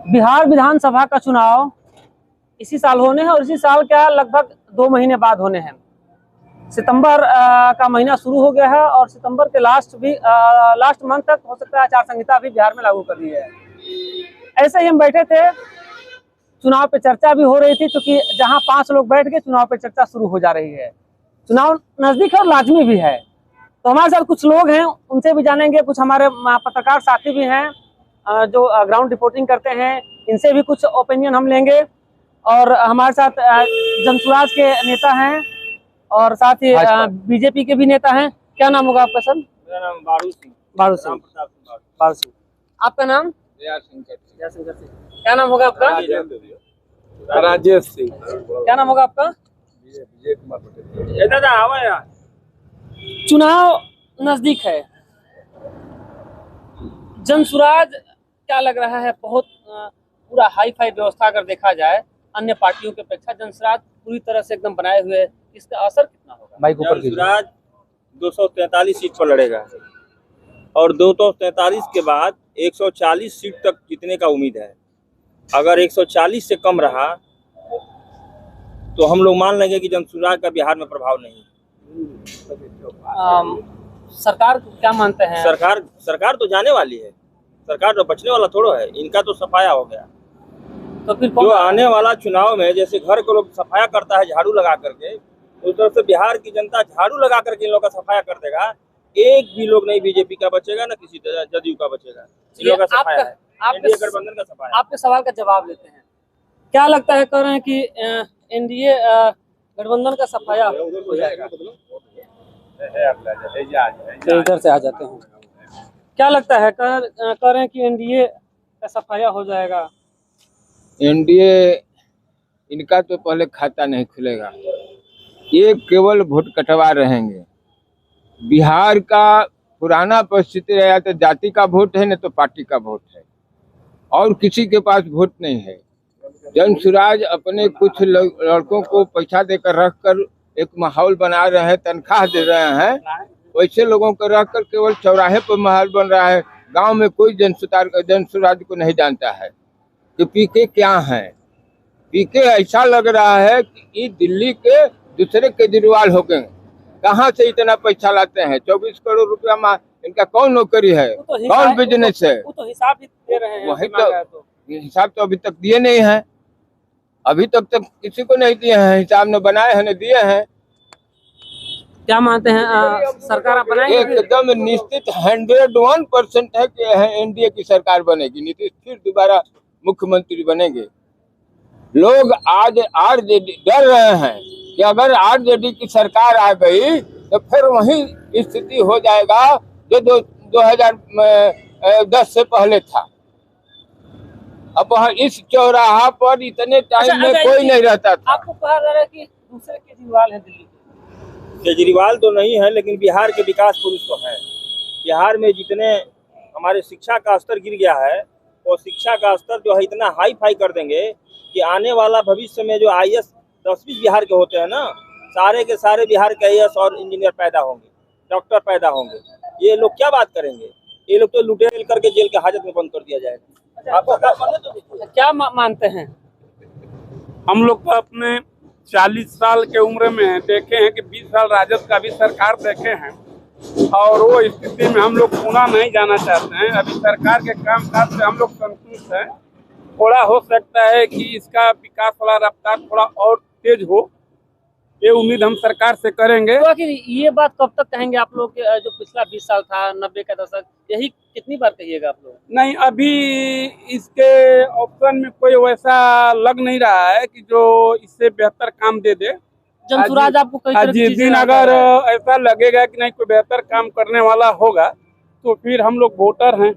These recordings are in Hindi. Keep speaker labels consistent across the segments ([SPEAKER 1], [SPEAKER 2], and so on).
[SPEAKER 1] बिहार विधानसभा का चुनाव इसी साल होने हैं और इसी साल क्या लगभग 2 महीने बाद होने हैं। सितंबर का महीना शुरू हो गया है और सितंबर के लास्ट मंथ तक हो सकता है आचार संहिता भी बिहार में लागू कर दी है। ऐसे ही हम बैठे थे, चुनाव पे चर्चा भी हो रही थी क्योंकि जहां 5 लोग बैठ गए चुनाव पे चर्चा शुरू हो जा रही है। चुनाव नजदीक है और लाजमी भी है, तो हमारे साथ कुछ लोग हैं, उनसे भी जानेंगे। कुछ हमारे पत्रकार साथी भी हैं जो ग्राउंड रिपोर्टिंग करते हैं, इनसे भी कुछ ओपिनियन हम लेंगे। और हमारे साथ जनसुराज के नेता हैं और साथ ही बीजेपी के भी नेता हैं। क्या नाम होगा आपका सर?
[SPEAKER 2] मेरा नाम बारू सिंह।
[SPEAKER 1] बारू सिंह। आपका नाम? जयशंकर सिंह। क्या नाम होगा आपका?
[SPEAKER 2] राजेश सिंह।
[SPEAKER 1] क्या नाम होगा आपका?
[SPEAKER 2] विजय कुमार पटेल। दादा आवा यार।
[SPEAKER 1] चुनाव नजदीक है, जनसुराज क्या लग रहा है, बहुत पूरा हाई फाई व्यवस्था अगर देखा जाए अन्य पार्टियों की अपेक्षा जनसुराज पूरी तरह से एकदम बनाए हुए है। इसका असर कितना होगा?
[SPEAKER 2] जनसुराज 243 सीट पर लड़ेगा और 243 के बाद 140 सीट तक जीतने का उम्मीद है। अगर 140 से कम रहा तो हम लोग मान लेंगे कि जनसुराज का बिहार में प्रभाव नहीं।
[SPEAKER 1] सरकार क्या मानते हैं?
[SPEAKER 2] सरकार तो जाने वाली है, सरकार तो बचने वाला थोड़ा है। इनका तो सफाया हो गया।
[SPEAKER 1] तो फिर
[SPEAKER 2] जो आने वाला चुनाव में जैसे घर को लोग सफाया करता है झाड़ू लगा करके, उस तरह से बिहार की जनता झाड़ू लगा करके इन लोग का सफाया कर देगा। एक भी लोग नहीं बीजेपी का बचेगा, ना किसी जदयू का बचेगा। इन लोग का सफाया है, एनडीए गठबंधन का सफाया।
[SPEAKER 1] आपके सवाल का जवाब देते हैं। क्या लगता है, कह रहे हैं कि एनडीए गठबंधन का सफाया हो जाएगा? इधर से आ जाते हैं। क्या लगता है, कह रहे हैं कि एनडीए का सफाया हो जाएगा?
[SPEAKER 3] एनडीए इनका तो पहले खाता नहीं खुलेगा, ये केवल वोट कटवा रहेंगे। बिहार का पुराना परिस्थिति रहा तो जाति का वोट है, न तो पार्टी का वोट है, और किसी के पास वोट नहीं है। जनसुराज अपने कुछ लड़कों को पैसा देकर रखकर एक माहौल बना रहे हैं, तनख्वाह दे रहे हैं। वैसे लोगों को रखकर केवल चौराहे पर माहौल बन रहा है। गांव में कोई जनसुराज को नहीं जानता है कि पीके क्या है। पीके ऐसा लग रहा है कि ये दिल्ली के दूसरे केजरीवाल हो गए। कहाँ से इतना पैसा लाते हैं? 24 करोड़ रुपया इनका कौन नौकरी है, कौन बिजनेस है?
[SPEAKER 1] वो तो हिसाब भी दे रहे हैं।
[SPEAKER 3] वही तो हिसाब तो अभी तक दिए नहीं है। अभी तक किसी को नहीं दिए हैं हिसाब, न बनाए हैं न दिए हैं।
[SPEAKER 1] क्या मानते हैं, सरकार बनाएगी?
[SPEAKER 3] एकदम निश्चित 101% है कि एनडीए की सरकार बनेगी। नीतीश फिर दोबारा मुख्यमंत्री बनेंगे। लोग आज आरजेडी डर रहे हैं कि अगर आरजेडी की सरकार आ गई तो फिर वही स्थिति हो जाएगा जो 2010 से पहले था। अब इस चौराहा पर इतने टाइम में कोई नहीं रहता था।
[SPEAKER 1] आपको कहा जा रहा है कि दूसरे केजरीवाल है दिल्ली के?
[SPEAKER 2] केजरीवाल तो नहीं है, लेकिन बिहार के विकास पुरुष तो है। बिहार में जितने हमारे शिक्षा का स्तर गिर गया है, वो शिक्षा का स्तर जो है इतना हाई फाई कर देंगे कि आने वाला भविष्य में जो IAS 10-20 बिहार के होते हैं ना, सारे के सारे बिहार के IAS और इंजीनियर पैदा होंगे, डॉक्टर पैदा होंगे। ये लोग क्या बात करेंगे? ये लोग तो लुटेल करके जेल के हाजत में बंद कर दिया जाएगा। आपको
[SPEAKER 1] क्या मानते हैं?
[SPEAKER 4] हम लोग तो अपने 40 साल के उम्र में देखे हैं कि 20 साल राजद का भी सरकार देखे हैं, और वो स्थिति में हम लोग पुनः नहीं जाना चाहते हैं। अभी सरकार के काम काज से हम लोग संतुष्ट हैं। थोड़ा हो सकता है कि इसका विकास वाला रफ्तार थोड़ा और तेज हो, ये उम्मीद हम सरकार से करेंगे।
[SPEAKER 1] तो आखिर ये बात कब तक कहेंगे आप लोग? जो पिछला 20 साल था, 90 का दशक, यही कितनी बार कहिएगा आप लोग?
[SPEAKER 4] नहीं, अभी इसके ऑप्शन में कोई वैसा लग नहीं रहा है कि जो इससे बेहतर काम दे दे।
[SPEAKER 1] जनसुराज आपको कई तरह की
[SPEAKER 4] जिस दिन अगर ऐसा लगेगा कि नहीं कोई बेहतर काम करने वाला होगा तो फिर हम लोग वोटर हैं।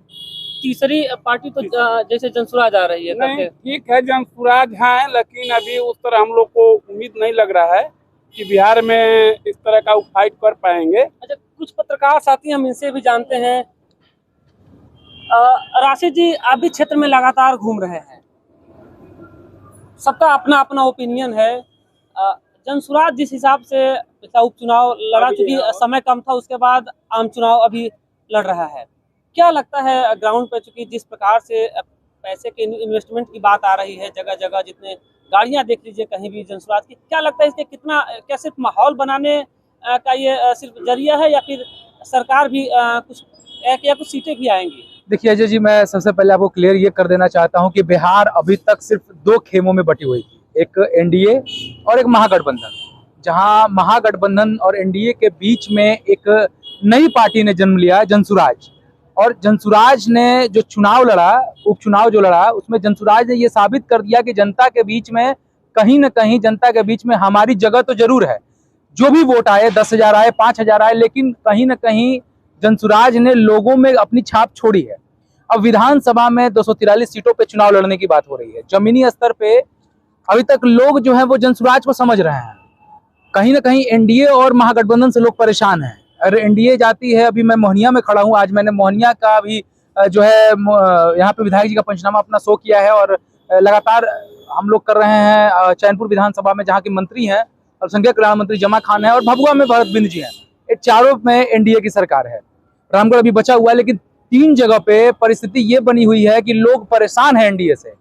[SPEAKER 1] तीसरी पार्टी तो जैसे जनसुराज आ रही है।
[SPEAKER 4] नहीं, ठीक है, जनसुराज है, लेकिन अभी उस तरह हम लोग को उम्मीद नहीं लग रहा है कि बिहार में इस तरह का फाइट कर पाएंगे।
[SPEAKER 1] अच्छा, कुछ पत्रकार साथी हम इनसे भी जानते हैं। राशिद जी, आप भी क्षेत्र में लगातार घूम रहे हैं, सबका अपना अपना ओपिनियन है। जनसुराज जिस हिसाब से पिछला उपचुनाव लड़ा, चूंकि समय कम था, उसके बाद आम चुनाव अभी लड़ रहा है, क्या लगता है ग्राउंड पे, चूंकि जिस प्रकार से पैसे के इन्वेस्टमेंट की बात आ रही है जगह जगह, जितने गाड़ियां देख लीजिए कहीं भी जनसुराज की, क्या लगता है इसके कितना, क्या सिर्फ माहौल बनाने का ये सिर्फ जरिया है, या फिर सरकार भी कुछ एक या कुछ सीटें भी आएंगी?
[SPEAKER 5] देखिए अजय जी, मैं सबसे पहले आपको क्लियर ये कर देना चाहता हूं कि बिहार अभी तक सिर्फ दो खेमों में बटी हुई थी, एक एनडीए और एक महागठबंधन। जहां महागठबंधन और एनडीए के बीच में एक नई पार्टी ने जन्म लिया, जनसुराज। और जनसुराज ने जो चुनाव लड़ा, उपचुनाव जो लड़ा, उसमें जनसुराज ने ये साबित कर दिया कि जनता के बीच में कहीं ना कहीं, जनता के बीच में हमारी जगह तो जरूर है। जो भी वोट आए, 10,000 आए, 5,000 आए, लेकिन कहीं ना कहीं जनसुराज ने लोगों में अपनी छाप छोड़ी है। अब विधानसभा में 243 सीटों पे चुनाव लड़ने की बात हो रही है। जमीनी स्तर पे अभी तक लोग जो है वो जनसुराज को समझ रहे हैं। कहीं ना कहीं एनडीए और महागठबंधन से लोग परेशान हैं। अरे एनडीए जाती है, अभी मैं मोहनिया में खड़ा हूँ, आज मैंने मोहनिया का भी जो है यहाँ पे विधायक जी का पंचनामा अपना शो किया है, और लगातार हम लोग कर रहे हैं चैनपुर विधानसभा में, जहाँ की मंत्री हैं अल्पसंख्यक कल्याण मंत्री जमा खान है, और भभुआ में भरत बिंद जी हैं। ये चारों में एनडीए की सरकार है। रामगढ़ अभी बचा हुआ है, लेकिन 3 जगह पे परिस्थिति ये बनी हुई है कि लोग परेशान हैं एनडीए से।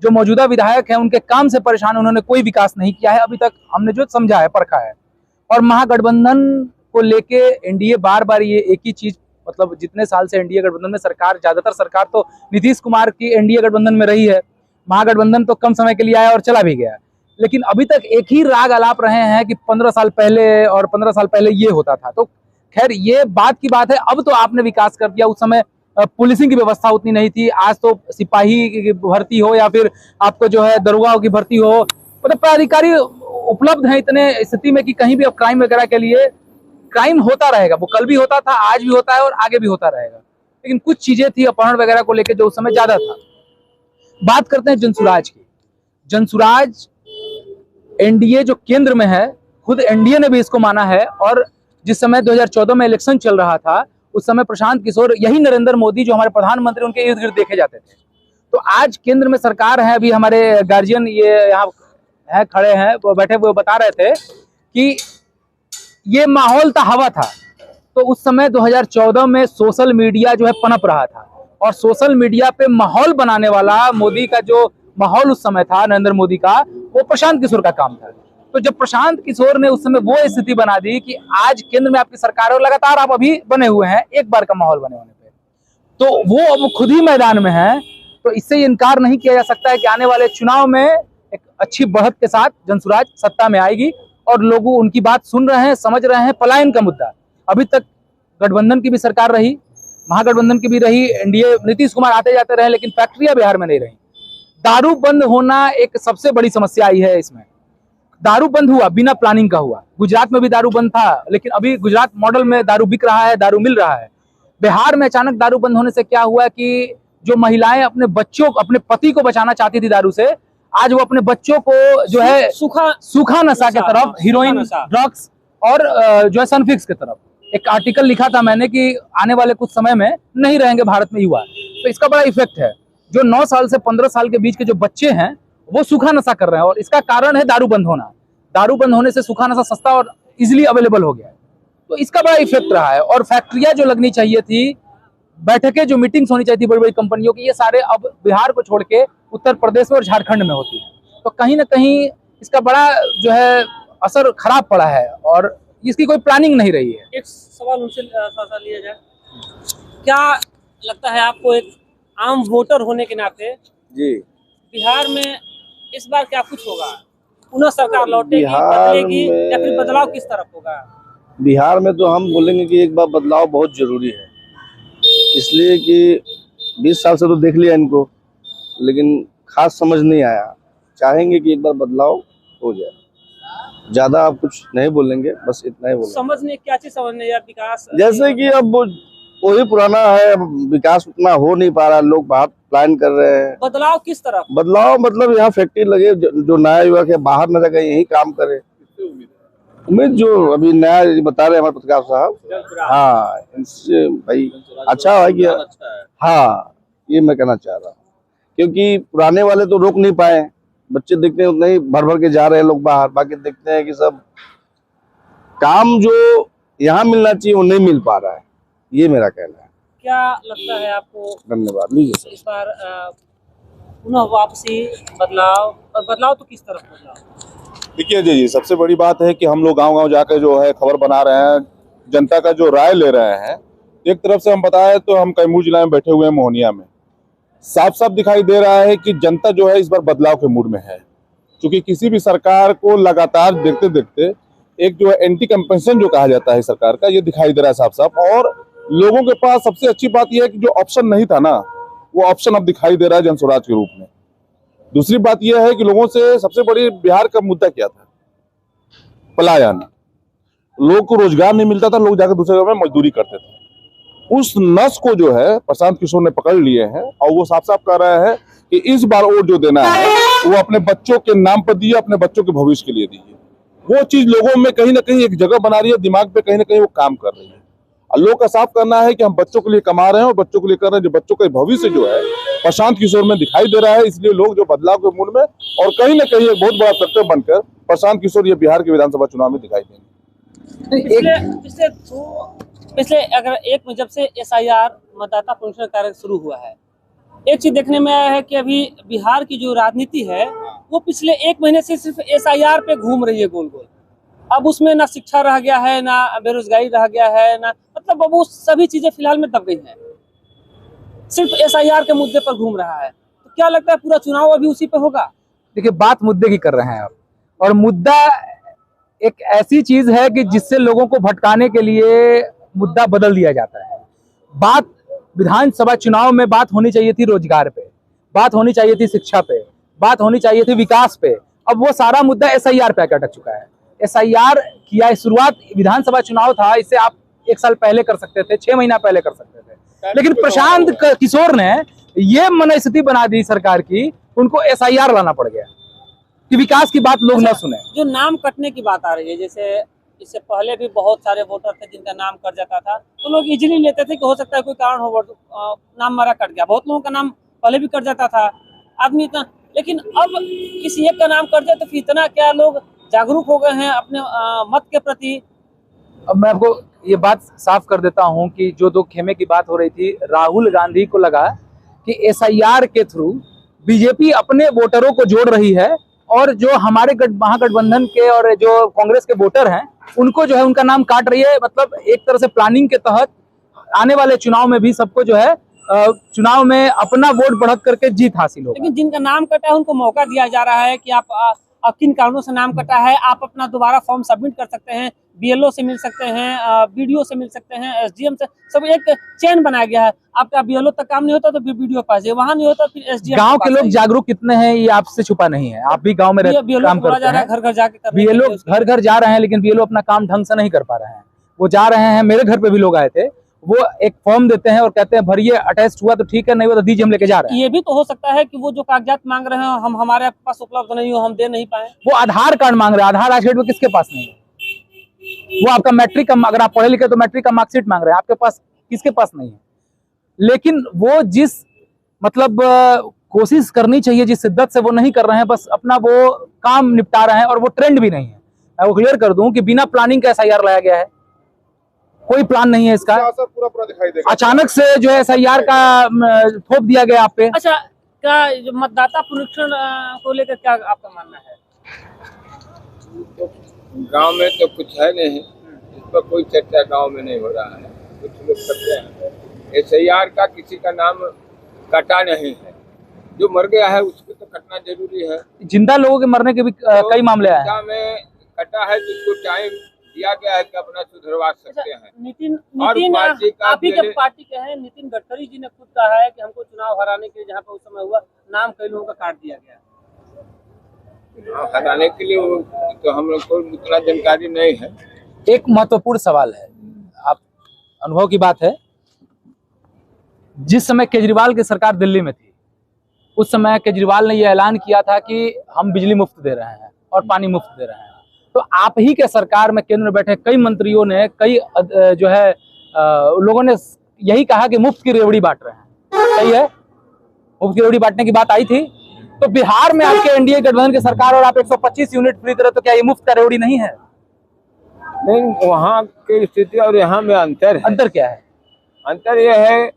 [SPEAKER 5] जो मौजूदा विधायक हैं उनके काम से परेशान, उन्होंने कोई विकास नहीं किया है अभी तक, हमने जो समझा है, परखा है। और महागठबंधन को लेके एनडीए बार बार ये एक ही चीज, मतलब जितने साल से एनडीए गठबंधन में सरकार, ज्यादातर सरकार तो नीतीश कुमार की एनडीए गठबंधन में रही है, महागठबंधन तो कम समय के लिए आया और चला भी गया, लेकिन अभी तक एक ही राग अलाप रहे हैं कि 15 साल पहले और 15 साल पहले ये होता था। तो खैर ये बात की बात है, अब तो आपने विकास कर दिया। उस समय पुलिसिंग की व्यवस्था उतनी नहीं थी, आज तो सिपाही की भर्ती हो या फिर आपको जो है दरोगाओं की भर्ती हो, मतलब पदाधिकारी उपलब्ध हैं इतने स्थिति में कि कहीं भी अब क्राइम वगैरह के लिए, क्राइम होता रहेगा, वो कल भी होता था, आज भी होता है और आगे भी होता रहेगा, लेकिन कुछ चीजें थी अपहरण वगैरह को लेकर जो उस समय ज्यादा था। बात करते हैं जनसुराज की। जनसुराज एनडीए जो केंद्र में है, खुद एनडीए ने भी इसको माना है, और जिस समय 2014 में इलेक्शन चल रहा था उस समय प्रशांत किशोर, यही नरेंद्र मोदी जो हमारे प्रधानमंत्री, उनके इर्द गिर्द देखे जाते थे। तो आज केंद्र में सरकार है, अभी हमारे गार्जियन ये यहाँ है, खड़े हैं, वो बैठे हुए बता रहे थे कि ये माहौल था, हवा था। तो उस समय 2014 में सोशल मीडिया जो है पनप रहा था, और सोशल मीडिया पे माहौल बनाने वाला मोदी का जो माहौल उस समय था, नरेंद्र मोदी का, वो प्रशांत किशोर का काम था। तो जब प्रशांत किशोर ने उस समय वो स्थिति बना दी कि आज केंद्र में आपकी सरकार है और लगातार आप अभी बने हुए हैं, एक बार का माहौल बने होने पे, तो वो अब खुद ही मैदान में है। तो इससे इनकार नहीं किया जा सकता है कि आने वाले चुनाव में एक अच्छी बढ़त के साथ जनसुराज सत्ता में आएगी, और लोग उनकी बात सुन रहे हैं, समझ रहे हैं। पलायन का मुद्दा, अभी तक गठबंधन की भी सरकार रही, महागठबंधन की भी रही, एनडीए नीतीश कुमार आते जाते रहे, लेकिन फैक्ट्रियां बिहार में नहीं रही। दारू बंद होना एक सबसे बड़ी समस्या आई है इसमें। दारू बंद हुआ, बिना प्लानिंग का हुआ। गुजरात में भी दारू बंद था, लेकिन अभी गुजरात मॉडल में दारू बिक रहा है, दारू मिल रहा है। बिहार में अचानक दारू बंद होने से क्या हुआ कि जो महिलाएं अपने बच्चों, अपने पति को बचाना चाहती थी दारू से, आज वो अपने बच्चों को जो है सूखा नशा के तरफ, हीरोइन, ड्रग्स और जो है सनफिक्स की तरफ। एक आर्टिकल लिखा था मैंने कि आने वाले कुछ समय में नहीं रहेंगे भारत में युवा, तो इसका बड़ा इफेक्ट है। जो 9 साल से 15 साल के बीच के जो बच्चे हैं वो सूखा नशा कर रहे हैं, और इसका कारण है दारू बंद होना। दारू बंद होने से सूखा नशा सस्ता और इजीली अवेलेबल हो गया है, तो इसका बड़ा इफेक्ट रहा है। और फैक्ट्रियां जो लगनी चाहिए थी, बैठकें जो मीटिंग्स होनी चाहिए थी बड़ी बड़ी कंपनियों की, ये सारे अब बिहार को छोड़ के उत्तर प्रदेश में और झारखंड में होती है। तो कहीं ना कहीं इसका बड़ा जो है असर खराब पड़ा है, और इसकी कोई प्लानिंग नहीं रही है।
[SPEAKER 1] एक सवाल उनसे थोड़ा लिया जाए, क्या लगता है आपको, एक आम वोटर होने के नाते
[SPEAKER 6] जी,
[SPEAKER 1] बिहार में इस बार क्या कुछ होगा? पुनः सरकार लौटेगी, बदलेगी, या फिर बदलाव किस तरफ होगा?
[SPEAKER 6] बिहार में तो हम बोलेंगे कि एक बार बदलाव बहुत जरूरी है, इसलिए कि 20 साल से तो देख लिया इनको, लेकिन खास समझ नहीं आया। चाहेंगे कि एक बार बदलाव हो जाए। ज्यादा आप कुछ नहीं बोलेंगे, बस इतना ही बोलेंगे।
[SPEAKER 1] समझने क्या चीज समझने, या विकास?
[SPEAKER 6] जैसे कि अब वही पुराना है, विकास उतना हो नहीं पा रहा, लोग बाहर प्लान कर रहे हैं।
[SPEAKER 1] बदलाव किस तरफ?
[SPEAKER 6] बदलाव मतलब यहाँ फैक्ट्री लगे, जो नया युवक है बाहर न जाकर यही काम करे। उम्मीद जो अभी नया बता रहे हैं हमारे पत्रकार साहब, हाँ, इनसे भाई अच्छा है कि, हाँ, ये मैं कहना चाह रहा हूँ, क्योंकि पुराने वाले तो रोक नहीं पाए। बच्चे देखते हैं उतना ही भर भर के जा रहे हैं लोग बाहर, बाकी देखते हैं कि सब काम जो यहाँ मिलना चाहिए वो नहीं मिल पा रहा है। ये मेरा कहना है।
[SPEAKER 1] क्या लगता है आपको?
[SPEAKER 6] धन्यवाद। लीजिए
[SPEAKER 1] इस बार पुनः वापसी, बदलाव, और बदलाव तो किस तरफ बदलाव?
[SPEAKER 7] देखिए जी, सबसे बड़ी बात है कि हम लोग गांव-गांव जाकर जो है खबर बना रहे हैं, जनता का जो राय ले रहे हैं। एक तरफ से हम बताएं तो हम कैमूर जिला में बैठे हुए हैं मोहनिया में, साफ साफ दिखाई दे रहा है कि जनता जो है इस बार बदलाव के मूड में है। क्योंकि किसी भी सरकार को लगातार देखते देखते एक जो एंटी कंपेंसेशन जो कहा जाता है सरकार का, ये दिखाई दे रहा है साफ साफ। और लोगों के पास सबसे अच्छी बात यह है कि जो ऑप्शन नहीं था ना, वो ऑप्शन अब दिखाई दे रहा है जन स्वराज के रूप में। दूसरी बात यह है कि लोगों से सबसे बड़ी बिहार का मुद्दा क्या था? पलायन। लोग को रोजगार नहीं मिलता था, लोग जाकर दूसरे जगह में मजदूरी करते थे। उस नस को जो है प्रशांत किशोर ने पकड़ लिए हैं और वो साफ साफ कह रहे हैं कि इस बार वोट जो देना है वो अपने बच्चों के नाम पर दिए, अपने बच्चों के भविष्य के लिए दीजिए। वो चीज लोगों में कहीं ना कहीं एक जगह बना रही है, दिमाग पे कहीं ना कहीं वो काम कर रही है। और लोग का साफ करना है कि हम बच्चों के लिए कमा रहे हैं और बच्चों के लिए कर रहे हैं, जो बच्चों का भविष्य जो है प्रशांत किशोर में दिखाई दे रहा है। इसलिए लोग जो बदलाव के मूड में और कहीं ना कहीं एक बहुत बड़ा फैक्टर बनकर प्रशांत किशोर ये बिहार के विधानसभा चुनाव में दिखाई देंगे।
[SPEAKER 1] पिछले अगर एक में जब से SIR मतदाता पुनरीक्षण कार्य शुरू हुआ है, एक चीज देखने में आया है कि अभी बिहार की जो राजनीति है वो पिछले एक महीने से सिर्फ SIR पे घूम रही है गोल गोल। अब उसमें ना शिक्षा रह गया है, ना बेरोजगारी रह गया है, ना मतलब अब वो सभी चीजें फिलहाल में दब गई हैं, सिर्फ SIR के मुद्दे पर घूम रहा है। तो क्या लगता है पूरा चुनाव अभी उसी पे होगा?
[SPEAKER 5] देखिए, बात मुद्दे की कर रहे हैं आप, और मुद्दा एक ऐसी चीज है कि जिससे लोगों को भटकाने के लिए मुद्दा बदल दिया जाता है। बात विधानसभा चुनाव में बात होनी चाहिए थी रोजगार पे, बात होनी चाहिए थी शिक्षा पे, बात होनी चाहिए थी विकास पे। अब वो सारा मुद्दा SIR पे आकर अटक चुका है। SIR किया शुरुआत विधानसभा चुनाव था, इससे आप 1 साल पहले कर सकते थे, 6 महीना पहले कर सकते थे, लेकिन प्रशांत किशोर ने ये मनस्थिति बना दी सरकार की, उनको SIR लाना पड़ गया कि विकास की बात लोग न सुने।
[SPEAKER 1] जो नाम कटने की बात आ रही है, जैसे इससे पहले भी बहुत सारे वोटर थे जिनका नाम कट जाता था, तो लोग इजीली लेते थे कि हो सकता है कोई कारण हो, नाम हमारा कट गया। बहुत लोगों का नाम पहले भी कट जाता था, आदमी इतना, लेकिन अब किसी एक का नाम कट जाए तो फिर इतना क्या लोग जागरूक हो गए हैं अपने मत के प्रति।
[SPEAKER 5] अब मैं आपको ये बात साफ कर देता हूं कि जो 2 खेमे की बात हो रही थी, राहुल गांधी को लगा कि SIR के थ्रू बीजेपी अपने वोटरों को जोड़ रही है और जो हमारे महागठबंधन के और जो कांग्रेस के वोटर हैं उनको जो है उनका नाम काट रही है। मतलब एक तरह से प्लानिंग के तहत आने वाले चुनाव में भी सबको जो है चुनाव में अपना वोट बढ़त करके जीत हासिल होगा।
[SPEAKER 1] लेकिन जिनका नाम कटा है उनको मौका दिया जा रहा है कि आप किन कारणों से नाम कटा है, आप अपना दोबारा फॉर्म सबमिट कर सकते हैं, BLO से मिल सकते हैं, BDO से मिल सकते हैं, SDM से, सब एक चेन बनाया गया है। आपका BLO तक काम नहीं होता तो BDO पास है, वहाँ नहीं होता फिर SDM।
[SPEAKER 5] गांव के लोग जागरूक कितने हैं ये आपसे छुपा नहीं है, आप भी गांव में काम करते हैं,
[SPEAKER 1] घर घर जाके
[SPEAKER 5] BLO घर घर जा रहे हैं, लेकिन BLO अपना काम ढंग से नहीं कर पा रहे हैं। वो जा रहे हैं, मेरे घर पे भी लोग आए थे, वो एक फॉर्म देते हैं और कहते हैं भरिए, अटैच हुआ तो ठीक है, नहीं हुआ तो दीजिए, हम लेके जा रहे हैं।
[SPEAKER 1] ये भी तो हो सकता है कि वो जो कागजात मांग रहे हैं हम हमारे पास उपलब्ध नहीं हो, हम दे नहीं पाए।
[SPEAKER 5] वो आधार कार्ड मांग रहे हैं, आधार आज डेट में किसके पास नहीं है? वो आपका मैट्रिक का, अगर आप पढ़े लिखे तो मैट्रिक का मार्कशीट मांग रहे हैं, आपके पास किसके पास नहीं है? लेकिन वो जिस मतलब कोशिश करनी चाहिए जिस शिद्दत से वो नहीं कर रहे हैं, बस अपना वो काम निपटा रहे हैं और वो ट्रेंड भी नहीं है। मैं वो क्लियर कर दूं कि बिना प्लानिंग का SIR लाया गया है, कोई प्लान नहीं है इसका,
[SPEAKER 7] पूरा दिखाई देगा।
[SPEAKER 5] अचानक से जो है SIR का थोप दिया गया आप पे।
[SPEAKER 1] अच्छा, क्या जो मतदाता पुनरीक्षण को लेकर क्या आपका मानना है?
[SPEAKER 3] गांव में तो कुछ है नहीं, इस पर कोई चर्चा गांव में नहीं हो रहा है। कुछ लोग करते हैं SIR का, किसी का नाम कटा नहीं है, जो मर गया है उसको तो कटना जरूरी है।
[SPEAKER 5] जिंदा लोगों के मरने के भी कई मामले आए हैं।
[SPEAKER 3] में कटा है जिसको टाइम दिया गया है कि अपना सुधरवा सकते हैं।
[SPEAKER 1] नितिन आप ही के पार्टी के हैं, नितिन गडकरी जी ने खुद कहा है कि हमको चुनाव हराने के लिए जहाँ पर उस समय हुआ नाम कई लोगों का काट दिया गया।
[SPEAKER 3] हटाने के लिए तो हम लोग को उतना जानकारी नहीं है।
[SPEAKER 5] एक महत्वपूर्ण सवाल है, आप अनुभव की बात है, जिस समय केजरीवाल की सरकार दिल्ली में थी उस समय केजरीवाल ने यह ऐलान किया था कि हम बिजली मुफ्त दे रहे हैं और पानी मुफ्त दे रहे हैं। तो आप ही के सरकार में केंद्र में बैठे कई मंत्रियों ने, कई जो है लोगों ने यही कहा कि मुफ्त की रेवड़ी बांट रहे हैं। सही है, मुफ्त की रेवड़ी बांटने की बात आई थी, तो बिहार में आपके NDA गठबंधन की सरकार और आप 125 यूनिट फ्री दे रहे, तो क्या ये मुफ्त का रेवड़ी नहीं है?
[SPEAKER 3] नहीं, वहाँ की स्थिति और यहाँ में अंतर है।
[SPEAKER 5] अंतर क्या है?
[SPEAKER 3] अंतर यह है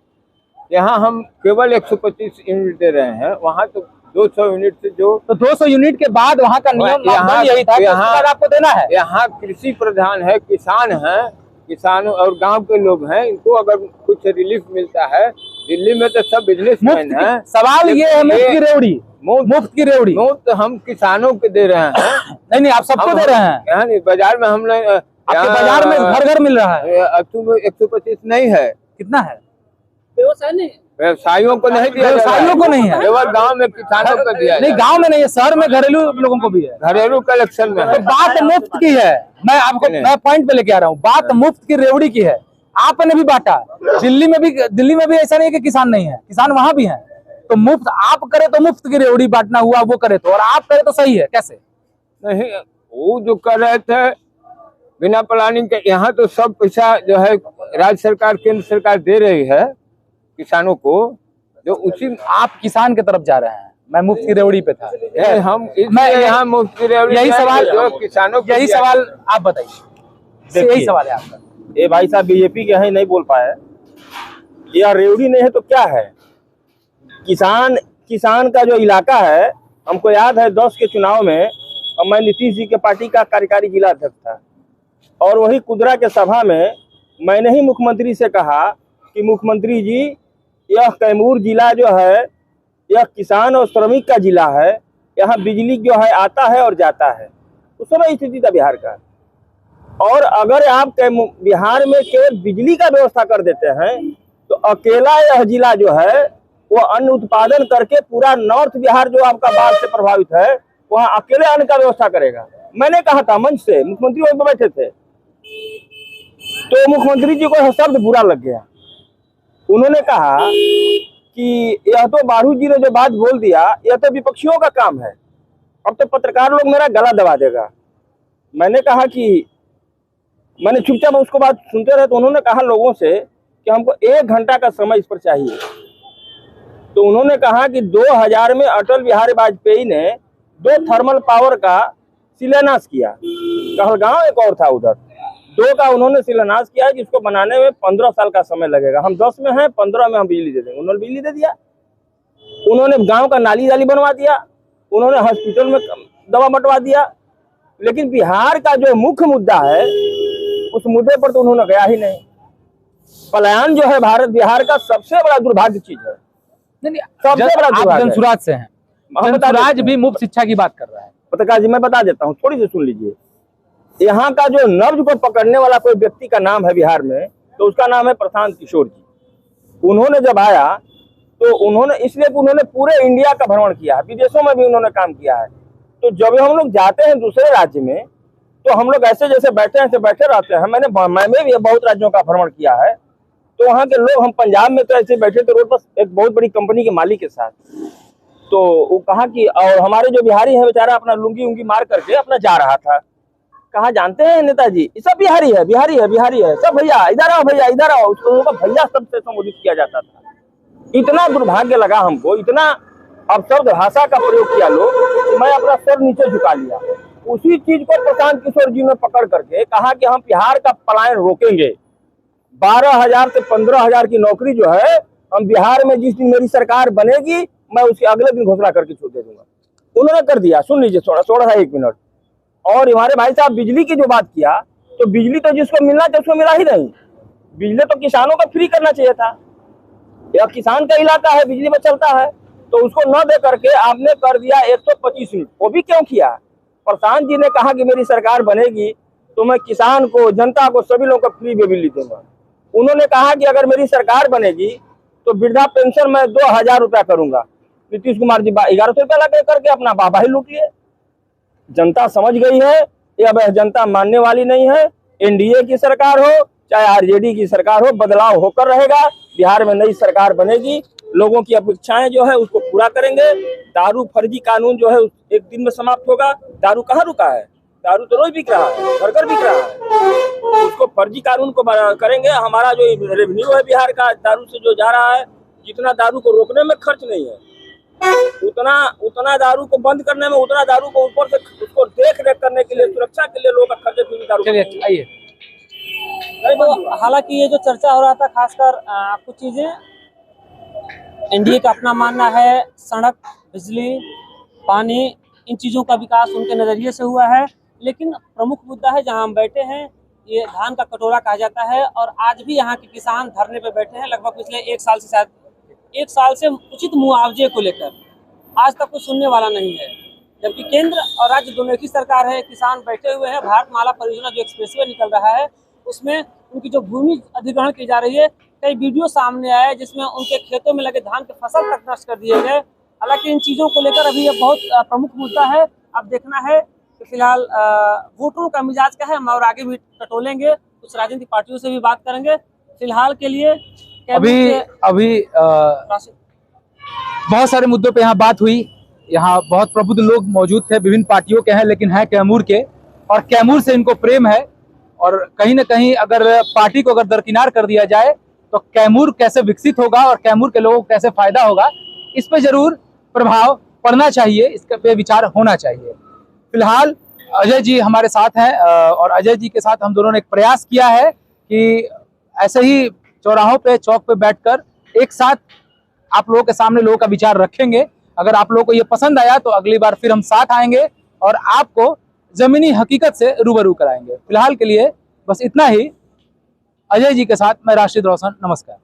[SPEAKER 3] यहाँ हम केवल 125 यूनिट दे रहे हैं, वहाँ तो 200 यूनिट से जो
[SPEAKER 5] तो 200 यूनिट के बाद वहाँ का नियम मापदंड यही था कि उसके बाद आपको देना है।
[SPEAKER 3] यहाँ कृषि प्रधान है, किसान है, किसानों और गांव के लोग हैं, इनको अगर कुछ रिलीफ मिलता है, दिल्ली में तो सब बिजनेसमैन है।
[SPEAKER 5] सवाल ये है मुफ्त की रेवड़ी, मुफ्त की रेवड़ी
[SPEAKER 3] मुफ्त हम किसानों को दे रहे हैं।
[SPEAKER 5] नहीं आप सबको दे रहे हैं।
[SPEAKER 3] यहाँ नहीं, बाजार में हम लोग,
[SPEAKER 5] आपके बाजार में घर घर मिल रहा है।
[SPEAKER 3] 125 नहीं है,
[SPEAKER 5] कितना है?
[SPEAKER 1] व्यवसाय नहीं,
[SPEAKER 3] व्यवसायियों को नहीं दिया,
[SPEAKER 5] व्यवसायियों को नहीं है,
[SPEAKER 3] केवल गांव में किसानों को दिया।
[SPEAKER 5] नहीं गांव में नहीं है, शहर में घरेलू लोगों को भी है,
[SPEAKER 3] घरेलू कलेक्शन में है।
[SPEAKER 5] तो बात मुफ्त की है। मैं आपको मैं पॉइंट पे लेके आ रहा हूँ, बात मुफ्त की रेवड़ी की है। आपने भी बांटा, दिल्ली में भी ऐसा नहीं है कि किसान नहीं है, किसान वहां भी है। तो मुफ्त आप करे तो मुफ्त की रेवड़ी बांटना हुआ, वो करे तो, और आप करे तो सही है। कैसे?
[SPEAKER 3] नहीं, वो जो कर रहे थे बिना प्लानिंग के, यहाँ तो सब पैसा जो है राज्य सरकार केंद्र सरकार दे रही है किसानों को, जो उसी।
[SPEAKER 5] आप किसान की तरफ जा रहे हैं, मैं मुफ्त की रेवड़ी पे था।
[SPEAKER 3] मैं यहाँ मुफ्त की रेवड़ी,
[SPEAKER 5] यही सवाल
[SPEAKER 3] जो किसानों को,
[SPEAKER 5] यही सवाल आप बताइए, यही सवाल है आपका।
[SPEAKER 2] ये भाई साहब बीजेपी के हैं, नहीं बोल पाए। यह रेवड़ी नहीं है तो क्या है? किसान का जो इलाका है, हमको याद है 10 के चुनाव में मैं नीतीश जी के पार्टी का कार्यकारी जिला अध्यक्ष था, और वही कुदरा के सभा में मैंने ही मुख्यमंत्री से कहा कि मुख्यमंत्री जी, यह कैमूर जिला जो है यह किसान और श्रमिक का जिला है, यहाँ बिजली जो है आता है और जाता है। उस समय स्थिति था बिहार का। और अगर आप बिहार में केवल बिजली का व्यवस्था कर देते हैं तो अकेला यह जिला जो है वो अन्न उत्पादन करके पूरा नॉर्थ बिहार जो आपका बाढ़ से प्रभावित है वहाँ अकेले अन्न का व्यवस्था करेगा। मैंने कहा था मंच से, मुख्यमंत्री वहीं पर बैठे थे, तो मुख्यमंत्री जी को यह शब्द बुरा लग गया। उन्होंने कहा कि यह तो बारू जी ने जो बात बोल दिया, यह तो विपक्षियों का काम है, अब तो पत्रकार लोग मेरा गला दबा देगा। मैंने कहा कि मैंने चुपचाप उसको बात सुनते रहे, तो उन्होंने कहा लोगों से कि हमको 1 घंटा का समय इस पर चाहिए। तो उन्होंने कहा कि 2000 में अटल बिहारी वाजपेयी ने 2 थर्मल पावर का शिलान्यास किया, कहलगांव एक और था उधर, 2 का उन्होंने शिलान्यास किया जिसको बनाने में 15 साल का समय लगेगा। हम 10 में हैं, 15 में हम बिजली दे देंगे। उन्होंने बिजली दे दिया, उन्होंने गांव का नाली दाली बनवा दिया, उन्होंने हॉस्पिटल में दवा बंटवा दिया। लेकिन बिहार का जो मुख्य मुद्दा है उस मुद्दे पर तो उन्होंने गया ही नहीं। पलायन जो है भारत बिहार का सबसे बड़ा दुर्भाग्य चीज है। सबसे बड़ा दुर्भाग्य।
[SPEAKER 5] जनसुराज से हैं, जनसुराज भी मुफ्त शिक्षा की बात कर रहा है।
[SPEAKER 2] पत्रकार जी मैं बता देता हूँ, थोड़ी सी सुन लीजिए। यहाँ का जो नब्ज को पकड़ने वाला कोई व्यक्ति का नाम है बिहार में, तो उसका नाम है प्रशांत किशोर जी। उन्होंने जब आया तो उन्होंने पूरे इंडिया का भ्रमण किया, विदेशों में भी उन्होंने काम किया है। तो जब हम लोग जाते हैं दूसरे राज्य में तो हम लोग ऐसे जैसे बैठे रहते हैं। मैं भी बहुत राज्यों का भ्रमण किया है, तो वहाँ के लोग, हम पंजाब में तो ऐसे बैठे थे रोड पर एक बहुत बड़ी कंपनी के मालिक के साथ, तो वो कहा कि, और हमारे जो बिहारी है बेचारा अपना लुंगी उंगी मार करके अपना जा रहा था। कहा जानते हैं नेताजी, ये सब बिहारी है सब, भैया इधर आओ। उसको भैया सबसे संबोधित किया जाता था। इतना दुर्भाग्य लगा हमको, इतना अपशब्द भाषा का प्रयोग किया लोग, तो मैं अपना सर नीचे झुका लिया। उसी चीज को प्रशांत किशोर जी ने पकड़ करके कहा कि हम बिहार का पलायन रोकेंगे, 12,000 से 15,000 की नौकरी जो है हम बिहार में जिस दिन मेरी सरकार बनेगी मैं उसके अगले दिन घोषणा करके छूट दे दूंगा। उन्होंने कर दिया। सुन लीजिए थोड़ा सा 1 मिनट। और हमारे भाई साहब बिजली की जो बात किया, तो बिजली तो जिसको मिलना चाहिए उसको मिला ही नहीं। बिजली तो किसानों को फ्री करना चाहिए था, यह किसान का इलाका है, बिजली में चलता है, तो उसको न दे करके आपने कर दिया 125 यूनिट। वो भी क्यों किया? प्रशांत जी ने कहा कि मेरी सरकार बनेगी तो मैं किसान को, जनता को, सभी लोगों को फ्री में बिजली दूंगा। उन्होंने कहा कि अगर मेरी सरकार बनेगी तो वृद्धा पेंशन मैं 2,000 रुपया करूंगा। नीतीश कुमार जी 1100 रुपया लगा करके अपना वाहवाही लूट लिए। जनता समझ गई है, ये अब जनता मानने वाली नहीं है। एनडीए की सरकार हो चाहे आरजेडी की सरकार हो, बदलाव होकर रहेगा। बिहार में नई सरकार बनेगी, लोगों की अपेक्षाएं जो है उसको पूरा करेंगे। दारू फर्जी कानून जो है एक दिन में समाप्त होगा। दारू कहाँ रुका है? दारू तो रोज बिक रहा है, घर घर बिक रहा है। उसको फर्जी कानून को करेंगे। हमारा जो रेवेन्यू है बिहार का दारू से जो जा रहा है, जितना दारू को रोकने में खर्च नहीं है, उतना दारू को बंद करने में, उतना दारू को ऊपर से उसको देख रेख करने के लिए, सुरक्षा के लिए लोग खर्चे फिर दारू।
[SPEAKER 5] चलिए आइए।
[SPEAKER 1] तो हालांकि ये जो चर्चा हो रहा था खासकर कुछ चीजें एनडीए का अपना मानना है सड़क, बिजली, पानी, इन चीज़ों का विकास उनके नज़रिए से हुआ है। लेकिन प्रमुख मुद्दा है जहां हम बैठे हैं, ये धान का कटोरा कहा जाता है। और आज भी यहाँ के किसान धरने पे बैठे हैं, लगभग पिछले 1 साल से, शायद 1 साल से उचित मुआवजे को लेकर आज तक कुछ सुनने वाला नहीं है। जबकि केंद्र और राज्य दोनों की सरकार है, किसान बैठे हुए हैं। भारतमाला परियोजना जो एक्सप्रेसवे निकल रहा है, उसमें उनकी जो भूमि अधिग्रहण की जा रही है, कई वीडियो सामने आए जिसमें उनके खेतों में लगे धान के फसल तक नष्ट कर दिए गए। हालांकि इन चीज़ों को लेकर अभी ये बहुत प्रमुख मुद्दा है। अब देखना है कि फिलहाल वोटरों का मिजाज क्या है। हम और आगे भी टटोलेंगे, कुछ राजनीतिक पार्टियों से भी बात करेंगे। फिलहाल के लिए
[SPEAKER 5] अभी बहुत सारे मुद्दों पे यहाँ बात हुई। यहाँ बहुत प्रबुद्ध लोग मौजूद थे, विभिन्न पार्टियों के हैं, लेकिन हैं कैमूर के, और कैमूर से इनको प्रेम है। और कहीं ना कहीं अगर पार्टी को अगर दरकिनार कर दिया जाए तो कैमूर कैसे विकसित होगा और कैमूर के लोगों को कैसे फायदा होगा, इस पे जरूर प्रभाव पड़ना चाहिए, इस पे विचार होना चाहिए। फिलहाल अजय जी हमारे साथ हैं और अजय जी के साथ हम दोनों ने एक प्रयास किया है कि ऐसे ही चौराहों पे, चौक पे बैठकर एक साथ आप लोगों के सामने लोगों का विचार रखेंगे। अगर आप लोगों को ये पसंद आया तो अगली बार फिर हम साथ आएंगे और आपको जमीनी हकीकत से रूबरू कराएंगे। फिलहाल के लिए बस इतना ही। अजय जी के साथ मैं राशिद रोशन, नमस्कार।